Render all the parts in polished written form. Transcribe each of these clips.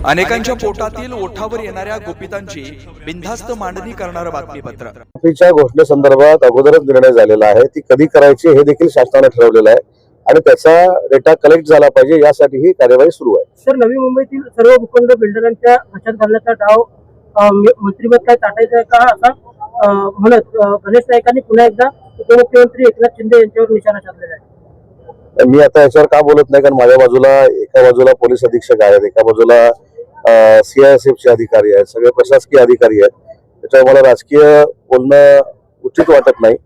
अनेकांच्या पोटातील ओठावर येणाऱ्या गुपितांची बिनधास्त मांडणी करणारं बातमीपत्र। माफीच्या घोषणेसंदर्भात अगोदरच निर्णय झालेला आहे, ती कधी करायची हे देखील शासनाने ठरवलेलं आहे आणि त्याचा डेटा कलेक्ट झाला पाहिजे यासाठी ही कार्यवाही सुरू आहे। सर, नवी मुंबईतील सर्व भूखंड बिल्डरांच्या हातात घालण्याचा डाव मंत्रिपद काय चाटायचा का असा म्हणत गणेश नाईकांनी पुन्हा एकदा उपमुख्यमंत्री एकनाथ शिंदे यांच्यावर निशाणा साधलेला आहे। मी आता याच्यावर का बोलत नाही, कारण माझ्या बाजूला एका बाजूला पोलीस अधीक्षक आहेत, एका बाजूला CISFचे अधिकारी आहेत, सगळे प्रशासकीय अधिकारी आहेत। त्याच्यामुळे मला राजकीय बोलणं उचित वाटत नाही,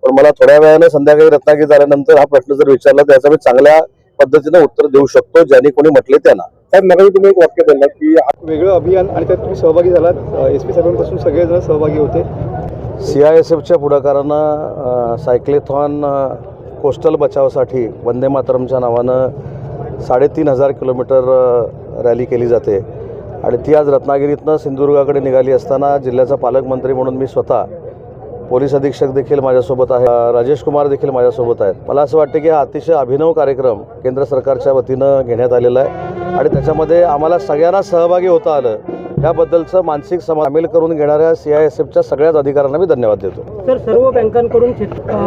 पण मला थोड्या वेळाने संध्याकाळी रत्नागिरी झाल्यानंतर हा प्रश्न जर विचारला तर याचं मी चांगल्या पद्धतीने उत्तर देऊ शकतो, ज्यांनी कोणी म्हटले त्यांना। साहेब, मगाशी तुम्ही एक वाक्य बोललात की वेगळं अभियान आणि त्यात तुम्ही सहभागी झालात, SP साहेबांपासून सगळेजण सहभागी होते। CISFच्या पुढाकारानं सायक्लेथॉन कोस्टल बचावासाठी वंदे मातरमच्या नावानं 3,500 किलोमीटर रॅली केली जाते आणि ती आज रत्नागिरीतनं सिंधुदुर्गाकडे निघाली असताना जिल्ह्याचा पालकमंत्री म्हणून मी स्वतः, पोलीस अधीक्षक देखील माझ्यासोबत आहे, राजेश कुमार देखील माझ्यासोबत आहेत। मला असं वाटतं की हा अतिशय अभिनव कार्यक्रम केंद्र सरकारच्या वतीनं घेण्यात आलेला आहे आणि त्याच्यामध्ये आम्हाला सगळ्यांना सहभागी होता आलं, याबद्दलचं मानसिक सामील करून घेणाऱ्या CISFच्या सगळ्याच अधिकाऱ्यांना मी धन्यवाद देतो। सर, सर्व बँकांकडून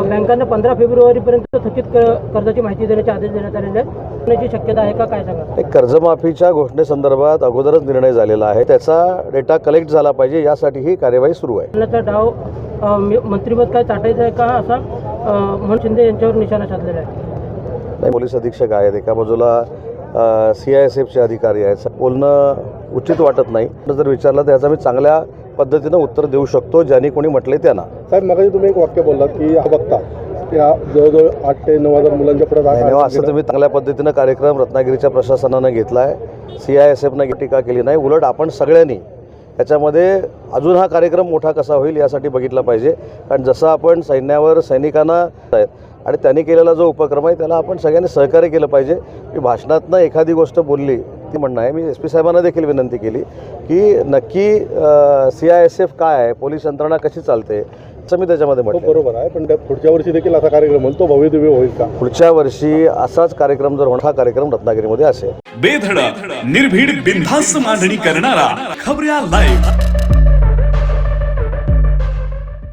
बँकांना 15 फेब्रुवारीपर्यंत थकीत कर्जाची माहिती देण्याचे आदेश देण्यात आलेले आहेत, याची शक्यता आहे का, काय सांगा? कर्जमाफीच्या घोषणेसंदर्भात अगोदरच निर्णय झालेला आहे, त्याचा डेटा कलेक्ट झाला पाहिजे यासाठी ही कार्यवाही सुरू आहे। डाव मंत्रिपद काय चाटायचं आहे का असा म्हणून शिंदे यांच्यावर निशाणा साधलेला आहे। नाही, पोलीस अधीक्षक आहेत, एका बाजूला CISFचे अधिकारी आहेत, बोलणं उचित वाटत नाही। जर विचारलं तर याचा मी चांगल्या पद्धतीनं उत्तर देऊ शकतो, ज्यांनी कोणी म्हटले त्यांना। साहेब, मगाशी तुम्ही एक वाक्य बोललात की हा बघता या जवळजवळ 8 ते 9,000 मुलांच्या पुढे असं तुम्ही चांगल्या पद्धतीनं कार्यक्रम रत्नागिरीच्या प्रशासनानं घेतला आहे, CISFनं टीका केली नाही, उलट आपण सगळ्यांनी त्याच्यामध्ये अजून हा कार्यक्रम मोठा कसा होईल यासाठी बघितला पाहिजे। कारण जसं आपण सैन्यावर सैनिकांना आहेत आणि त्यांनी केलेला जो उपक्रम आहे त्याला आपण सगळ्यांनी सहकार्य केलं पाहिजे। मी भाषणातनं एखादी गोष्ट बोलली ती म्हणणं आहे, मी SP साहेबांना देखील विनंती केली की नक्की CISF काय आहे, पोलीस यंत्रणा कशी चालते, असं मी त्याच्यामध्ये म्हटलं। बरोबर आहे, पण पुढच्या वर्षी देखील असा कार्यक्रम होईल, तो भव्यदिव्य होईल का? पुढच्या वर्षी असाच कार्यक्रम जर होणार, हा कार्यक्रम रत्नागिरीमध्ये असेल। बेधडक निर्भीड बिनधास्त मांडणी करणारा खबऱ्या लाईव्ह।